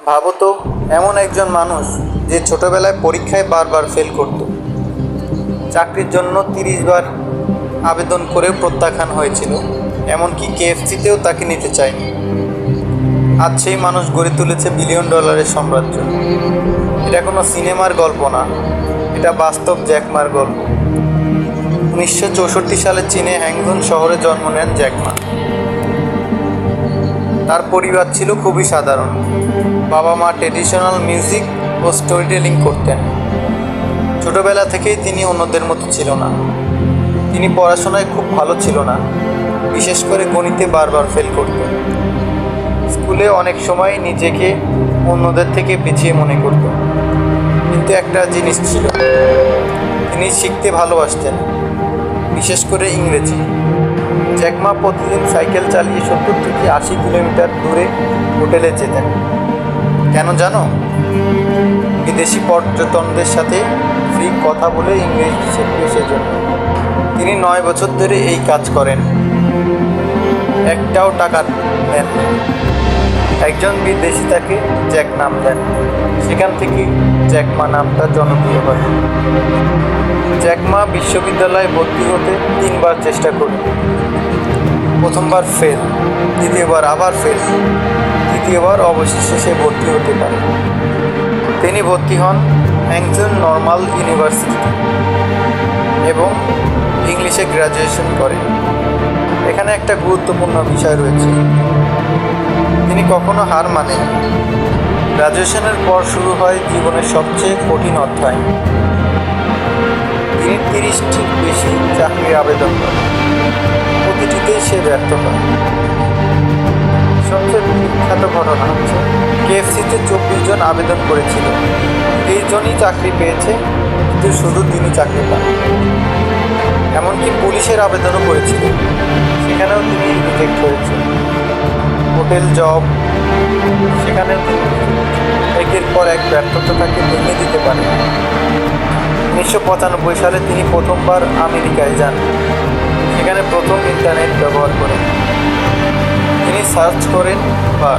ভাবো তো, এমন একজন মানুষ যে ছোটবেলায় পরীক্ষায় বারবার ফেল করত, চাকরির জন্য 30 বার আবেদন করেও প্রত্যাখ্যান হয়েছিল, এমনকি কেএফসিতেও তাকে নিতে চায়নি। আজ সেই মানুষ গড়ে তুলেছে বিলিয়ন ডলারের সাম্রাজ্য। এটা কোনো সিনেমার গল্প না, এটা বাস্তব জ্যাকমার গল্প। 1964 সালে চীনে হ্যাংজুন শহরে জন্ম নেন জ্যাকমা। তার পরিবার ছিল খুবই সাধারণ। বাবা মা ট্রেডিশনাল মিউজিক ও স্টোরি টেলিং করতেন। ছোটবেলা থেকেই তিনি অন্যদের মতো ছিল না। তিনি পড়াশোনায় খুব ভালো ছিল না, বিশেষ করে গণিতে বারবার ফেল করতেন। স্কুলে অনেক সময় নিজেকে অন্যদের থেকে পিছিয়ে মনে করত। কিন্তু একটা জিনিস ছিল, তিনি শিখতে ভালোবাসতেন, বিশেষ করে ইংরেজি। জ্যাকমা প্রতিদিন সাইকেল চালিয়ে 70 থেকে 80 কিলোমিটার দূরে হোটেলে যেতেন। কেন জানো? বিদেশি পর্যটকদের সাথে ফ্রি কথা বলে ইংরেজি শিখতে, সেজন্য। তিনি 9 বছর ধরে এই কাজ করেন, একটাও টাকা নেন। একজন বিদেশি তাকে জ্যাক নাম দেন, সেখান থেকে জ্যাকমা নামটা জনপ্রিয় হয়। জ্যাকমা বিশ্ববিদ্যালয়ে ভর্তি হতে 3বার চেষ্টা করেন। প্রথমবার ফেল, দ্বিতীয়বার আবার ফেল, তৃতীয়বার অবশেষে সে ভর্তি হতে পারে। তিনি ভর্তি হন হ্যাংজুন নর্মাল ইউনিভার্সিটিতে এবং ইংলিশে গ্র্যাজুয়েশন করেন। এখানে একটা গুরুত্বপূর্ণ বিষয় রয়েছে, তিনি কখনো হার মানেন। গ্র্যাজুয়েশনের পর শুরু হয় জীবনের সবচেয়ে কঠিন অধ্যায়। তিনি 30টির বেশি চাকরির আবেদন করেন, প্রতিটিতেই সে ব্যর্থ হয়। সবচেয়ে বিখ্যাত ঘটনা হচ্ছে, কেএফসিতে 24 জন আবেদন করেছিল, 23 জনই চাকরি পেয়েছে, কিন্তু শুধু তিনি চাকরি পান। এমনকি পুলিশের আবেদনও করেছিল, সেখানেও তিনি রিজেক্ট হয়েছে। হোটেল জব, সেখানেও তিনি একের পর এক ব্যর্থতা তাকে ভেঙে দিতে পারে। 1995 সালে তিনি প্রথমবার আমেরিকায় যান, সেখানে প্রথম ইন্টারনেট ব্যবহার করেন। তিনি সার্চ করেন বা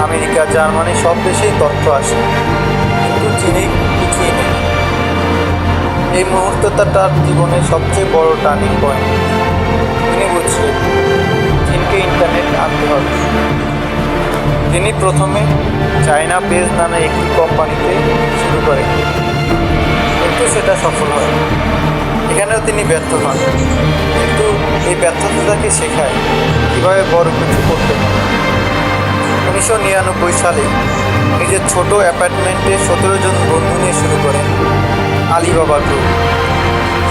আমেরিকা, জার্মানি সব দেশেই তথ্য আসে, কিন্তু চীনে কিছুই নেই। এই মুহূর্তটা তার জীবনের সবচেয়ে বড় টার্নিং পয়েন্ট। তিনি বুঝলেন চীনকে ইন্টারনেট আনতে হবে। তিনি প্রথমে চায়না পেজ নামে একটি কোম্পানিতে শুরু করেন, কিন্তু সেটা সফল হয়। এখানেও তিনি ব্যর্থ হন, কিন্তু এই ব্যর্থতা তাকে শেখায় কীভাবে বড় কিছু করতে হয়। 1999 সালে নিজের ছোট অ্যাপার্টমেন্টে 17 জন বন্ধু নিয়ে শুরু করেন আলিবাবা গ্রুপ।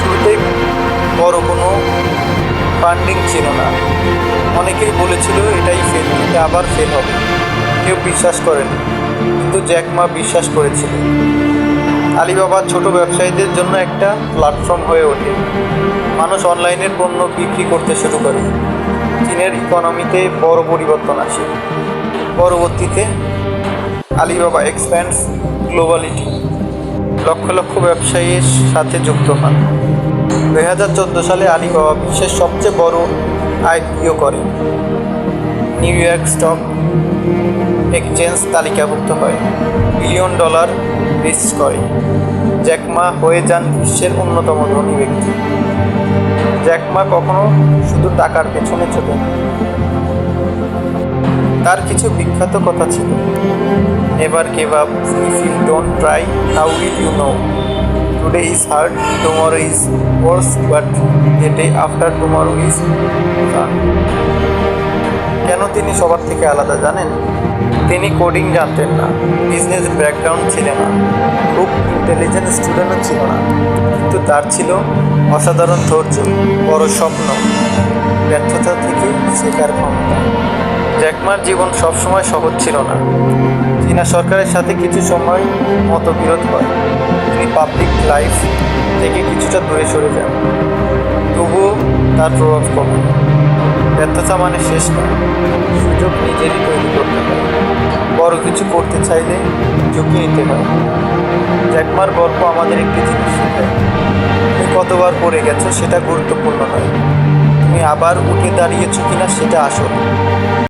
শুরুতেই বড় কোনো ফান্ডিং ছিল না। অনেকেই বলেছিল এটাই ফেল, এটা আবার ফেল হবে, কেউ বিশ্বাস করেন, কিন্তু জ্যাকমা বিশ্বাস করেছিল। আলিবাবা ছোট ব্যবসায়ীদের জন্য একটা প্ল্যাটফর্ম হয়ে ওঠে। মানুষ অনলাইনের পণ্য বিক্রি করতে শুরু করে। চীনের ইকোনমিতে বড় পরিবর্তন আসে। পরবর্তীতে আলিবাবা এক্সপ্যান্ডস গ্লোবালিটি, লক্ষ লক্ষ ব্যবসায়ীর সাথে যুক্ত হন। 2014 সালে আলিবাবা বিশ্বের সবচেয়ে বড় আইপিও করে, নিউ ইয়র্ক স্টক এক্সচেঞ্জ তালিকাভুক্ত হয়, বিলিয়ন ডলার রেজ করে। জ্যাকমা হয়ে যান বিশ্বের অন্যতম ধনী ব্যক্তি। জ্যাকমা কখনো শুধু টাকার পেছনে ছোটেন। তার কিছু বিখ্যাত কথা ছিল, never give up, if you don't try how will you know, today is hard, tomorrow is worse, but the day after tomorrow is fun. কেন তিনি সবার থেকে আলাদা জানেন? তিনি কোডিং জানতেন না, বিজনেস ব্যাকগ্রাউন্ড ছিল না, খুব ইন্টেলিজেন্ট স্টুডেন্টও ছিল না, কিন্তু তার ছিল অসাধারণ ধৈর্য, বড় স্বপ্ন, ব্যর্থতা থেকে শেখার ক্ষমতা। জ্যাকমার জীবন সবসময় সহজ ছিল না। চীনা সরকারের সাথে কিছু সময় মতবিরোধ হয়। তিনি পাবলিক লাইফ থেকে কিছুটা দূরে সরে যান, তবুও তার প্রভাব কমে। ব্যর্থতা মানে শেষ না, সুযোগ নিজেরই তৈরি করতে হয়। বড় কিছু করতে চাইলে ঝুঁকি নিতে হয়। জ্যাকমার গল্প আমাদের একটি জিনিস শেখায়, তুমি কতবার পড়ে গেছো সেটা গুরুত্বপূর্ণ নয়, তুমি আবার উঠে দাঁড়িয়েছো কিনা সেটা আসল।